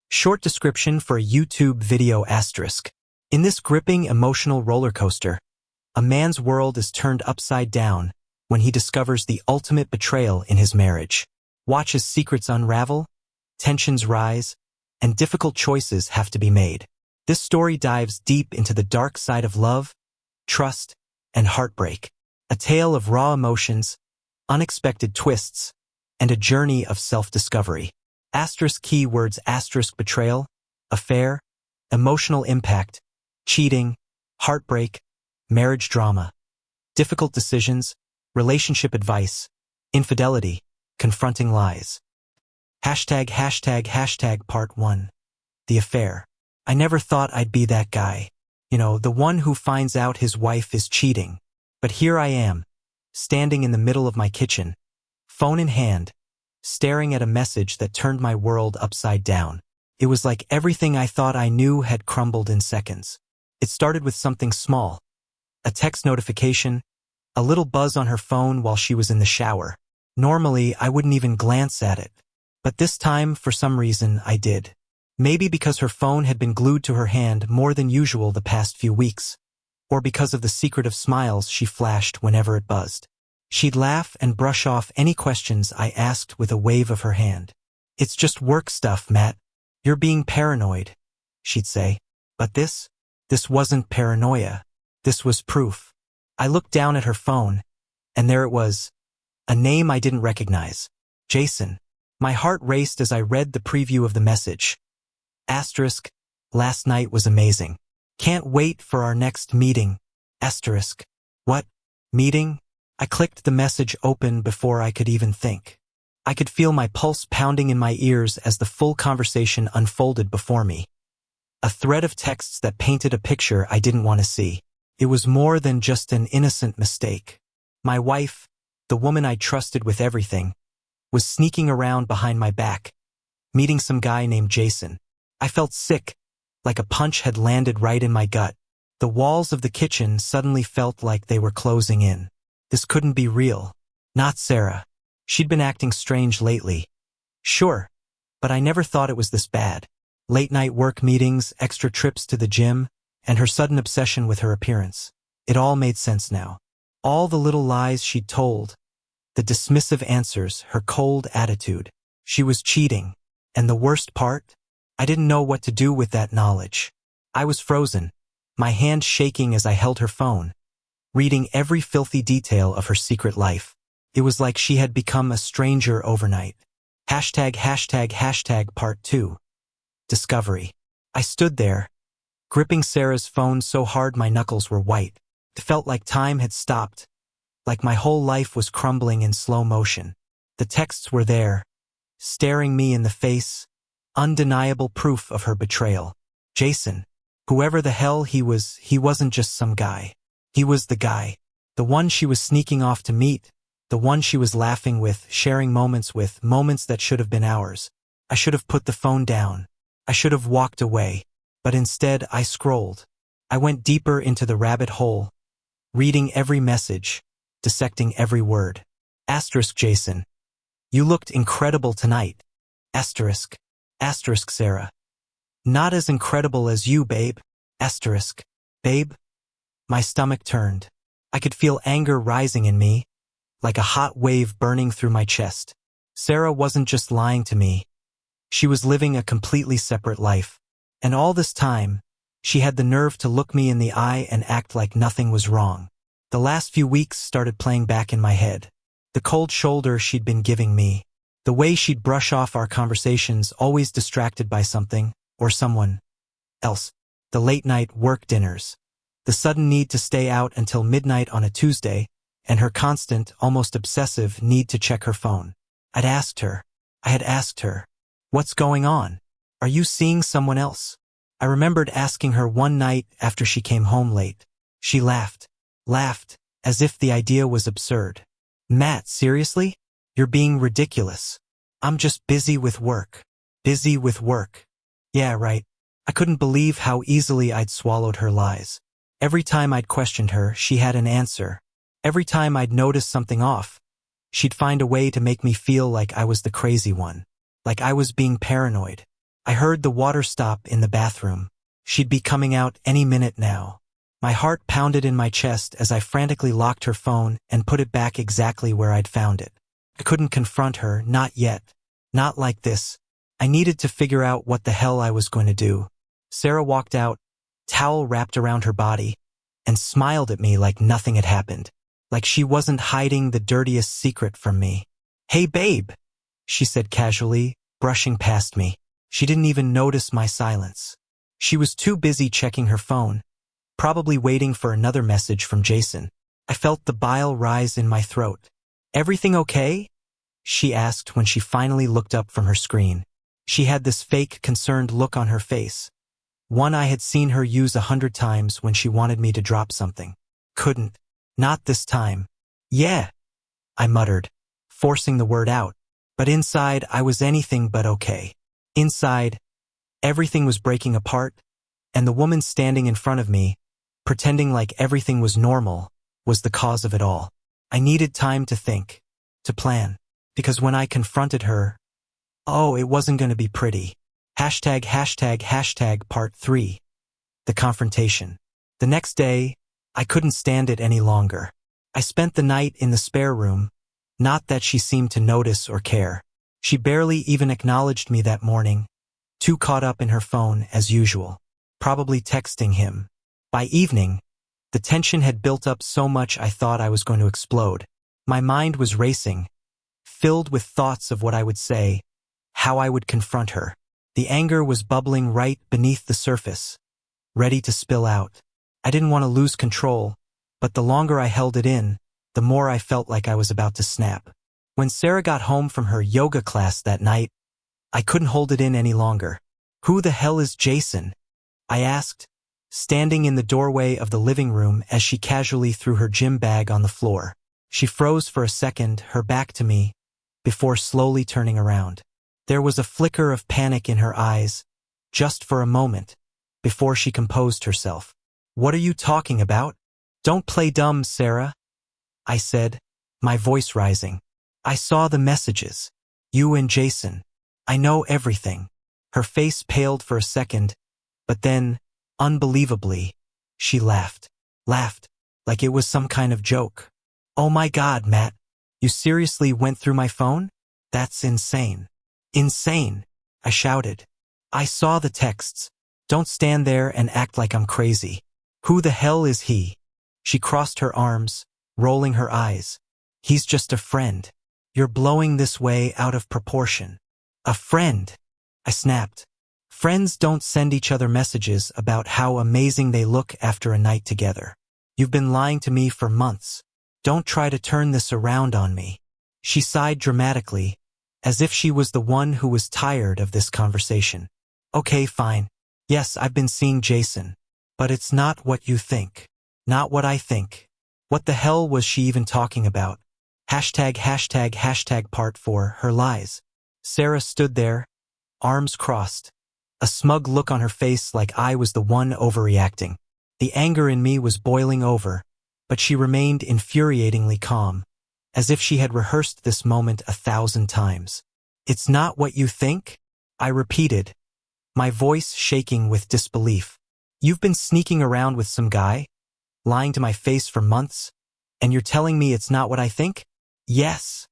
Short description for a YouTube video asterisk. In this gripping emotional roller coaster, a man's world is turned upside down when he discovers the ultimate betrayal in his marriage. Watch as secrets unravel, tensions rise, and difficult choices have to be made. This story dives deep into the dark side of love, trust, and heartbreak. A tale of raw emotions, unexpected twists, and a journey of self-discovery. Asterisk keywords asterisk betrayal, affair, emotional impact, cheating, heartbreak, marriage drama, difficult decisions, relationship advice, infidelity, confronting lies. #### Part 1. The affair. I never thought I'd be that guy. The one who finds out his wife is cheating. But here I am, standing in the middle of my kitchen, phone in hand, staring at a message that turned my world upside down. It was like everything I thought I knew had crumbled in seconds. It started with something small. A text notification, a little buzz on her phone while she was in the shower. Normally, I wouldn't even glance at it. But this time, for some reason, I did. Maybe because her phone had been glued to her hand more than usual the past few weeks, or because of the secretive smiles she flashed whenever it buzzed. She'd laugh and brush off any questions I asked with a wave of her hand. "It's just work stuff, Matt. You're being paranoid," she'd say. But this wasn't paranoia. This was proof. I looked down at her phone, and there it was, a name I didn't recognize. Jason. My heart raced as I read the preview of the message. Asterisk, last night was amazing. Can't wait for our next meeting. Asterisk. What? Meeting? I clicked the message open before I could even think. I could feel my pulse pounding in my ears as the full conversation unfolded before me. A thread of texts that painted a picture I didn't want to see. It was more than just an innocent mistake. My wife, the woman I trusted with everything, was sneaking around behind my back, meeting some guy named Jason. I felt sick, like a punch had landed right in my gut. The walls of the kitchen suddenly felt like they were closing in. This couldn't be real. Not Sarah. She'd been acting strange lately. Sure, but I never thought it was this bad. Late-night work meetings, extra trips to the gym, and her sudden obsession with her appearance. It all made sense now. All the little lies she'd told, the dismissive answers, her cold attitude. She was cheating. And the worst part? I didn't know what to do with that knowledge. I was frozen, my hand shaking as I held her phone, reading every filthy detail of her secret life. It was like she had become a stranger overnight. #### Part 2. Discovery. I stood there, gripping Sarah's phone so hard my knuckles were white. It felt like time had stopped, like my whole life was crumbling in slow motion. The texts were there, staring me in the face, undeniable proof of her betrayal. Jason, whoever the hell he was, he wasn't just some guy. He was the guy. The one she was sneaking off to meet, the one she was laughing with, sharing moments with, moments that should have been ours. I should have put the phone down. I should have walked away. But instead, I scrolled. I went deeper into the rabbit hole, reading every message, dissecting every word. Asterisk Jason. You looked incredible tonight. Asterisk. Asterisk Sarah. Not as incredible as you, babe. Asterisk. Babe? My stomach turned. I could feel anger rising in me, like a hot wave burning through my chest. Sarah wasn't just lying to me. She was living a completely separate life. And all this time, she had the nerve to look me in the eye and act like nothing was wrong. The last few weeks started playing back in my head. The cold shoulder she'd been giving me. The way she'd brush off our conversations, always distracted by something or someone else. The late-night work dinners. The sudden need to stay out until midnight on a Tuesday, and her constant, almost obsessive need to check her phone. I had asked her, "What's going on? Are you seeing someone else?" I remembered asking her one night after she came home late. She laughed, as if the idea was absurd. "Matt, seriously? You're being ridiculous. I'm just busy with work." Busy with work. Yeah, right. I couldn't believe how easily I'd swallowed her lies. Every time I'd questioned her, she had an answer. Every time I'd noticed something off, she'd find a way to make me feel like I was the crazy one, like I was being paranoid. I heard the water stop in the bathroom. She'd be coming out any minute now. My heart pounded in my chest as I frantically locked her phone and put it back exactly where I'd found it. I couldn't confront her, not yet. Not like this. I needed to figure out what the hell I was going to do. Sarah walked out, towel wrapped around her body, and smiled at me like nothing had happened. Like she wasn't hiding the dirtiest secret from me. "Hey babe," she said casually, brushing past me. She didn't even notice my silence. She was too busy checking her phone, probably waiting for another message from Jason. I felt the bile rise in my throat. "Everything okay?" she asked when she finally looked up from her screen. She had this fake, concerned look on her face, one I had seen her use 100 times when she wanted me to drop something. Couldn't. Not this time. "Yeah," I muttered, forcing the word out. But inside, I was anything but okay. Inside, everything was breaking apart, and the woman standing in front of me, pretending like everything was normal, was the cause of it all. I needed time to think, to plan, because when I confronted her, oh, it wasn't going to be pretty. #### part 3. The confrontation. The next day, I couldn't stand it any longer. I spent the night in the spare room, not that she seemed to notice or care. She barely even acknowledged me that morning, too caught up in her phone as usual, probably texting him. By evening, the tension had built up so much I thought I was going to explode. My mind was racing, filled with thoughts of what I would say, how I would confront her. The anger was bubbling right beneath the surface, ready to spill out. I didn't want to lose control, but the longer I held it in, the more I felt like I was about to snap. When Sarah got home from her yoga class that night, I couldn't hold it in any longer. "Who the hell is Jason?" I asked, standing in the doorway of the living room as she casually threw her gym bag on the floor. She froze for a second, her back to me, before slowly turning around. There was a flicker of panic in her eyes, just for a moment, before she composed herself. "What are you talking about?" "Don't play dumb, Sarah," I said, my voice rising. "I saw the messages. You and Jason. I know everything." Her face paled for a second, but then, unbelievably, she laughed. Laughed, like it was some kind of joke. "Oh my God, Matt. You seriously went through my phone? That's insane." "Insane," I shouted. "I saw the texts. Don't stand there and act like I'm crazy. Who the hell is he?" She crossed her arms, rolling her eyes. "He's just a friend. You're blowing this way out of proportion." "A friend?" I snapped. "Friends don't send each other messages about how amazing they look after a night together. You've been lying to me for months. Don't try to turn this around on me." She sighed dramatically, as if she was the one who was tired of this conversation. "Okay, fine. Yes, I've been seeing Jason. But it's not what you think. Not what I think." What the hell was she even talking about? #### part 4. Her lies. Sarah stood there, arms crossed, a smug look on her face like I was the one overreacting. The anger in me was boiling over, but she remained infuriatingly calm, as if she had rehearsed this moment 1,000 times. "It's not what you think?" I repeated, my voice shaking with disbelief. "You've been sneaking around with some guy, lying to my face for months, and you're telling me it's not what I think?" "Yes,"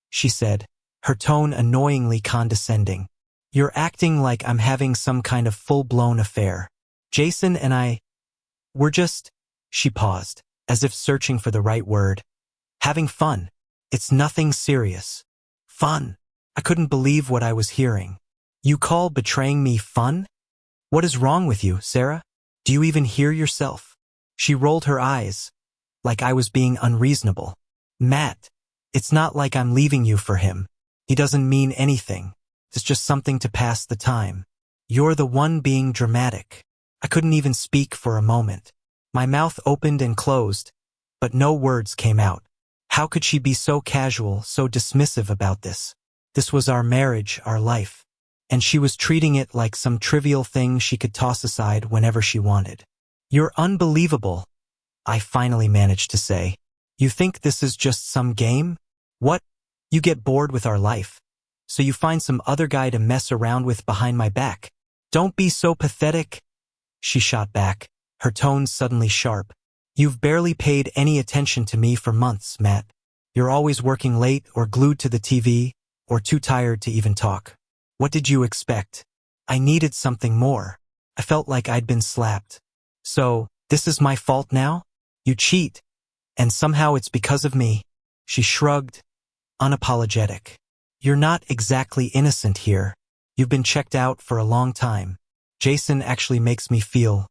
she said, her tone annoyingly condescending. "You're acting like I'm having some kind of full-blown affair. Jason and I, we're just," she paused, as if searching for the right word, "having fun. It's nothing serious." Fun? I couldn't believe what I was hearing. "You call betraying me fun? What is wrong with you, Sarah? Do you even hear yourself?" She rolled her eyes, like I was being unreasonable. "Matt, it's not like I'm leaving you for him. He doesn't mean anything. It's just something to pass the time. You're the one being dramatic." I couldn't even speak for a moment. My mouth opened and closed, but no words came out. How could she be so casual, so dismissive about this? This was our marriage, our life, and she was treating it like some trivial thing she could toss aside whenever she wanted. "You're unbelievable," I finally managed to say. "You think this is just some game? What? You get bored with our life, So you find some other guy to mess around with behind my back. Don't be so pathetic, she shot back, her tone suddenly sharp. You've barely paid any attention to me for months, Matt. You're always working late or glued to the TV or too tired to even talk. What did you expect? I needed something more. I felt like I'd been slapped. So, this is my fault now? You cheat, and somehow it's because of me. She shrugged, unapologetic. You're not exactly innocent here. You've been checked out for a long time. Jason actually makes me feel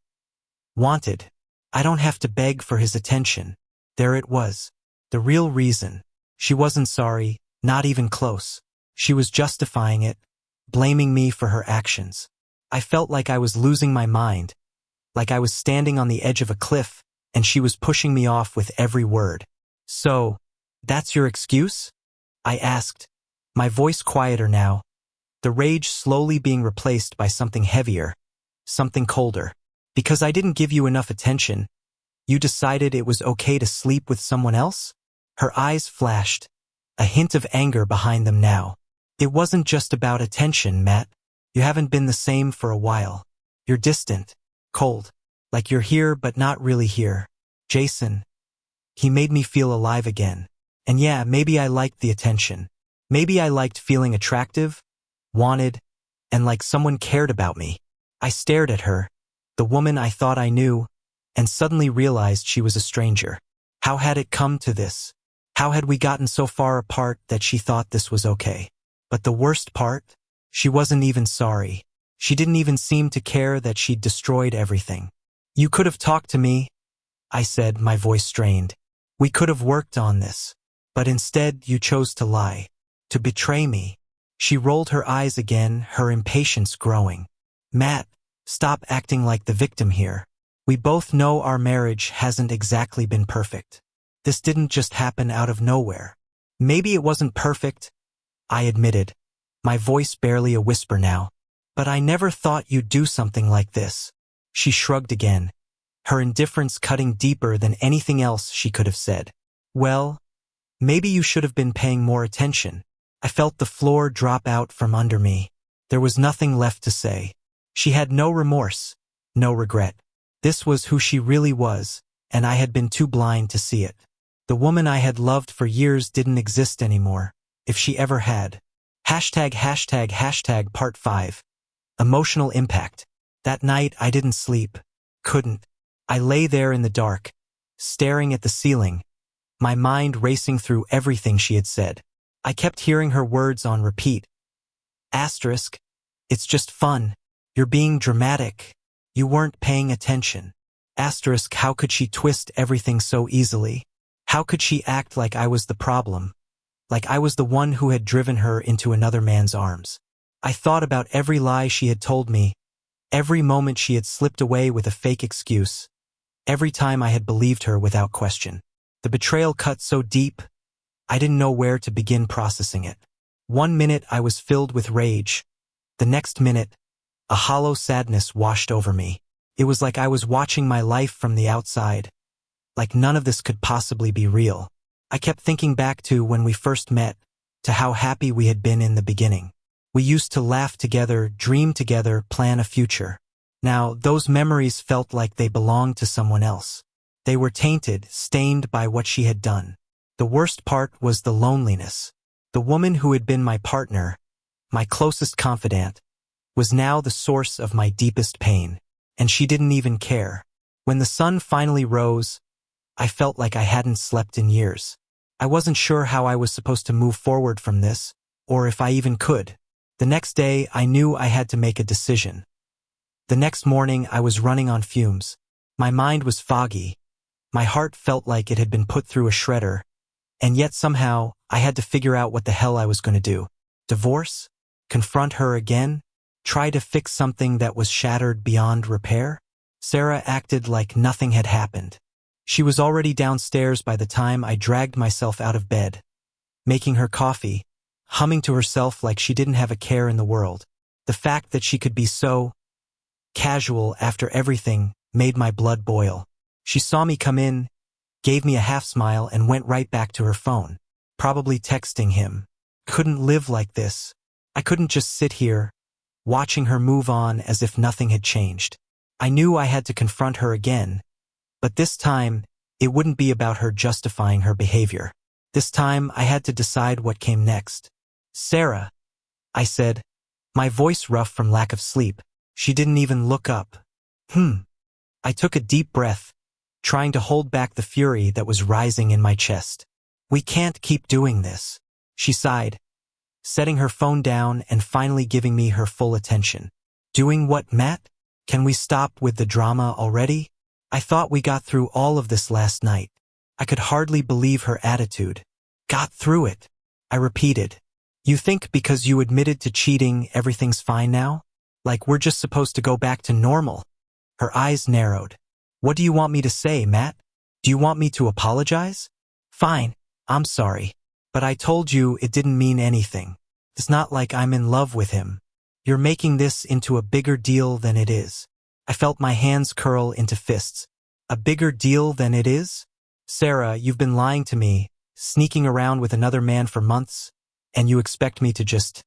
wanted. I don't have to beg for his attention. There it was. The real reason. She wasn't sorry, not even close. She was justifying it, blaming me for her actions. I felt like I was losing my mind, like I was standing on the edge of a cliff, and she was pushing me off with every word. So, that's your excuse? I asked, my voice quieter now, the rage slowly being replaced by something heavier, something colder. Because I didn't give you enough attention, you decided it was okay to sleep with someone else? Her eyes flashed, a hint of anger behind them now. It wasn't just about attention, Matt. You haven't been the same for a while. You're distant, cold, like you're here but not really here. Jason. He made me feel alive again. And yeah, maybe I liked the attention. Maybe I liked feeling attractive, wanted, and like someone cared about me. I stared at her, the woman I thought I knew, and suddenly realized she was a stranger. How had it come to this? How had we gotten so far apart that she thought this was okay? But the worst part? She wasn't even sorry. She didn't even seem to care that she'd destroyed everything. You could have talked to me, I said, my voice strained. We could have worked on this. But instead you chose to lie, to betray me. She rolled her eyes again, her impatience growing. Matt, stop acting like the victim here. We both know our marriage hasn't exactly been perfect. This didn't just happen out of nowhere. Maybe it wasn't perfect, I admitted, my voice barely a whisper now. But I never thought you'd do something like this. She shrugged again, her indifference cutting deeper than anything else she could have said. Well, maybe you should have been paying more attention. I felt the floor drop out from under me. There was nothing left to say. She had no remorse, no regret. This was who she really was, and I had been too blind to see it. The woman I had loved for years didn't exist anymore, if she ever had. #### Part 5. Emotional impact. That night I didn't sleep. Couldn't. I lay there in the dark, staring at the ceiling, my mind racing through everything she had said. I kept hearing her words on repeat. Asterisk. It's just fun. You're being dramatic. You weren't paying attention. Asterisk. How could she twist everything so easily? How could she act like I was the problem? Like I was the one who had driven her into another man's arms. I thought about every lie she had told me, every moment she had slipped away with a fake excuse, every time I had believed her without question. The betrayal cut so deep, I didn't know where to begin processing it. One minute I was filled with rage. The next minute, a hollow sadness washed over me. It was like I was watching my life from the outside, like none of this could possibly be real. I kept thinking back to when we first met, to how happy we had been in the beginning. We used to laugh together, dream together, plan a future. Now, those memories felt like they belonged to someone else. They were tainted, stained by what she had done. The worst part was the loneliness. The woman who had been my partner, my closest confidant, was now the source of my deepest pain. And she didn't even care. When the sun finally rose, I felt like I hadn't slept in years. I wasn't sure how I was supposed to move forward from this, or if I even could. The next day, I knew I had to make a decision. The next morning, I was running on fumes. My mind was foggy. My heart felt like it had been put through a shredder. And yet somehow, I had to figure out what the hell I was going to do. Divorce? Confront her again? Try to fix something that was shattered beyond repair? Sarah acted like nothing had happened. She was already downstairs by the time I dragged myself out of bed, making her coffee, humming to herself like she didn't have a care in the world. The fact that she could be so casual after everything made my blood boil. She saw me come in, gave me a half smile, and went right back to her phone, probably texting him. Couldn't live like this. I couldn't just sit here, watching her move on as if nothing had changed. I knew I had to confront her again, but this time, it wouldn't be about her justifying her behavior. This time, I had to decide what came next. "Sarah," I said, my voice rough from lack of sleep. She didn't even look up. I took a deep breath, trying to hold back the fury that was rising in my chest. "We can't keep doing this," she sighed, setting her phone down and finally giving me her full attention. "Doing what, Matt? Can we stop with the drama already? I thought we got through all of this last night." I could hardly believe her attitude. "Got through it," I repeated. "You think because you admitted to cheating, everything's fine now? Like we're just supposed to go back to normal?" Her eyes narrowed. "What do you want me to say, Matt? Do you want me to apologize?" "Fine, I'm sorry. But I told you it didn't mean anything. It's not like I'm in love with him. You're making this into a bigger deal than it is." I felt my hands curl into fists. "A bigger deal than it is? Sarah, you've been lying to me, sneaking around with another man for months, and you expect me to just...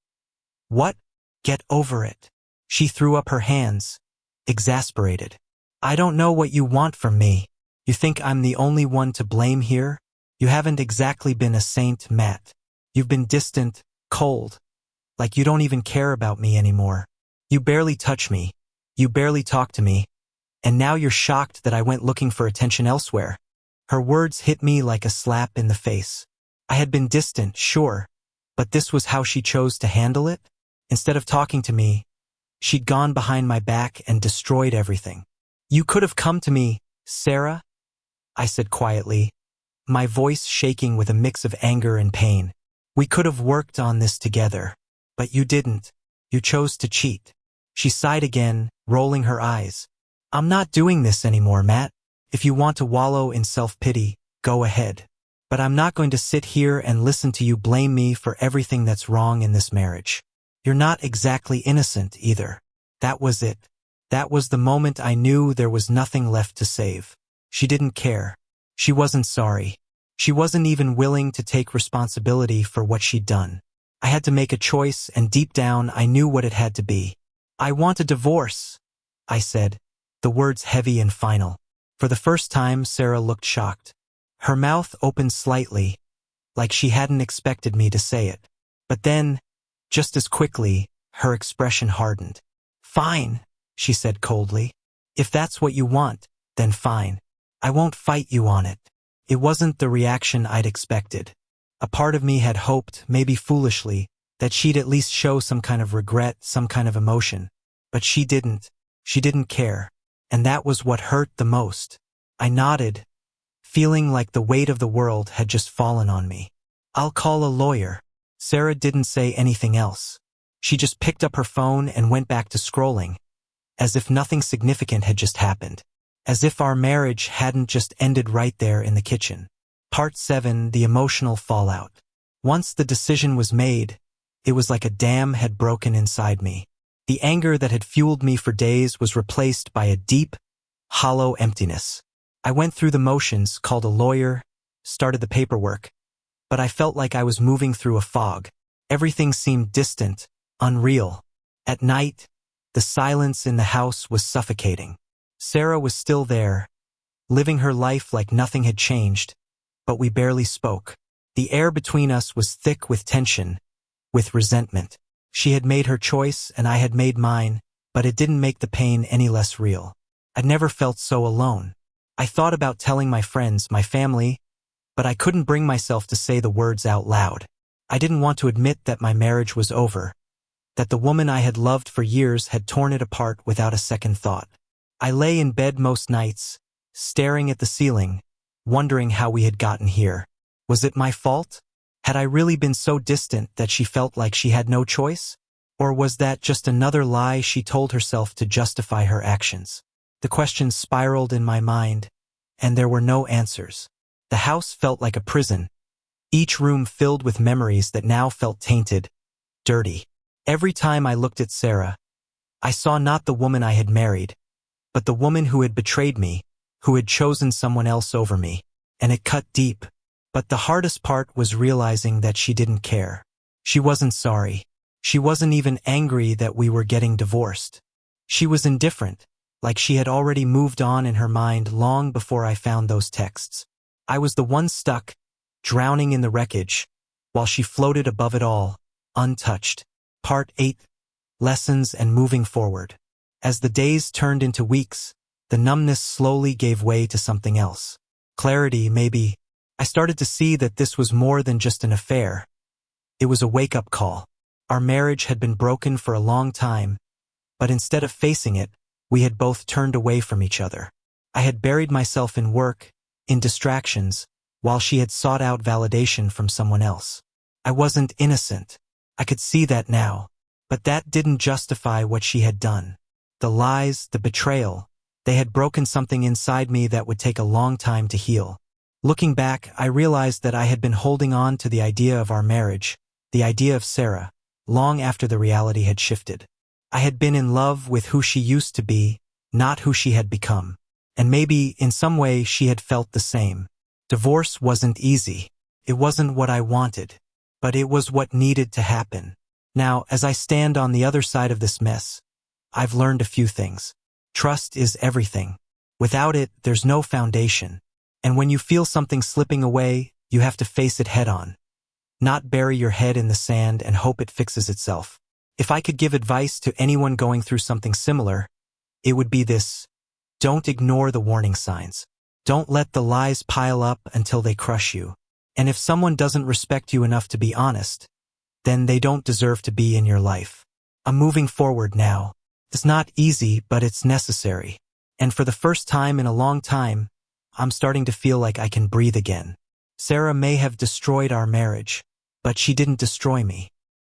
What? Get over it." She threw up her hands, exasperated. "I don't know what you want from me. You think I'm the only one to blame here? You haven't exactly been a saint, Matt. You've been distant, cold, like you don't even care about me anymore. You barely touch me. You barely talk to me. And now you're shocked that I went looking for attention elsewhere." Her words hit me like a slap in the face. I had been distant, sure, but this was how she chose to handle it? Instead of talking to me, she'd gone behind my back and destroyed everything. "You could have come to me, Sarah," I said quietly, my voice shaking with a mix of anger and pain. "We could have worked on this together. But you didn't. You chose to cheat." She sighed again, rolling her eyes. "I'm not doing this anymore, Matt. If you want to wallow in self-pity, go ahead. But I'm not going to sit here and listen to you blame me for everything that's wrong in this marriage. You're not exactly innocent either." That was it. That was the moment I knew there was nothing left to save. She didn't care. She wasn't sorry. She wasn't even willing to take responsibility for what she'd done. I had to make a choice, and deep down I knew what it had to be. "I want a divorce," I said, the words heavy and final. For the first time, Sarah looked shocked. Her mouth opened slightly, like she hadn't expected me to say it. But then, just as quickly, her expression hardened. "Fine," she said coldly. "If that's what you want, then fine. I won't fight you on it." It wasn't the reaction I'd expected. A part of me had hoped, maybe foolishly, that she'd at least show some kind of regret, some kind of emotion. But she didn't. She didn't care. And that was what hurt the most. I nodded, feeling like the weight of the world had just fallen on me. "I'll call a lawyer." Sarah didn't say anything else. She just picked up her phone and went back to scrolling, as if nothing significant had just happened. As if our marriage hadn't just ended right there in the kitchen. Part 7, the emotional fallout. Once the decision was made, it was like a dam had broken inside me. The anger that had fueled me for days was replaced by a deep, hollow emptiness. I went through the motions, called a lawyer, started the paperwork, but I felt like I was moving through a fog. Everything seemed distant, unreal. At night, the silence in the house was suffocating. Sarah was still there, living her life like nothing had changed, but we barely spoke. The air between us was thick with tension, with resentment. She had made her choice and I had made mine, but it didn't make the pain any less real. I'd never felt so alone. I thought about telling my friends, my family, but I couldn't bring myself to say the words out loud. I didn't want to admit that my marriage was over, that the woman I had loved for years had torn it apart without a second thought. I lay in bed most nights, staring at the ceiling, wondering how we had gotten here. Was it my fault? Had I really been so distant that she felt like she had no choice? Or was that just another lie she told herself to justify her actions? The questions spiraled in my mind, and there were no answers. The house felt like a prison, each room filled with memories that now felt tainted, dirty. Every time I looked at Sarah, I saw not the woman I had married, but the woman who had betrayed me, who had chosen someone else over me. And it cut deep. But the hardest part was realizing that she didn't care. She wasn't sorry. She wasn't even angry that we were getting divorced. She was indifferent, like she had already moved on in her mind long before I found those texts. I was the one stuck, drowning in the wreckage, while she floated above it all, untouched. Part 8. Lessons and moving forward. As the days turned into weeks, the numbness slowly gave way to something else. Clarity, maybe. I started to see that this was more than just an affair. It was a wake-up call. Our marriage had been broken for a long time, but instead of facing it, we had both turned away from each other. I had buried myself in work, in distractions, while she had sought out validation from someone else. I wasn't innocent. I could see that now, but that didn't justify what she had done. The lies, the betrayal, they had broken something inside me that would take a long time to heal. Looking back, I realized that I had been holding on to the idea of our marriage, the idea of Sarah, long after the reality had shifted. I had been in love with who she used to be, not who she had become. And maybe, in some way, she had felt the same. Divorce wasn't easy. It wasn't what I wanted, but it was what needed to happen. Now, as I stand on the other side of this mess, I've learned a few things. Trust is everything. Without it, there's no foundation. And when you feel something slipping away, you have to face it head-on. Not bury your head in the sand and hope it fixes itself. If I could give advice to anyone going through something similar, it would be this: don't ignore the warning signs. Don't let the lies pile up until they crush you. And if someone doesn't respect you enough to be honest, then they don't deserve to be in your life. I'm moving forward now. It's not easy, but it's necessary. And for the first time in a long time, I'm starting to feel like I can breathe again. Sarah may have destroyed our marriage, but she didn't destroy me.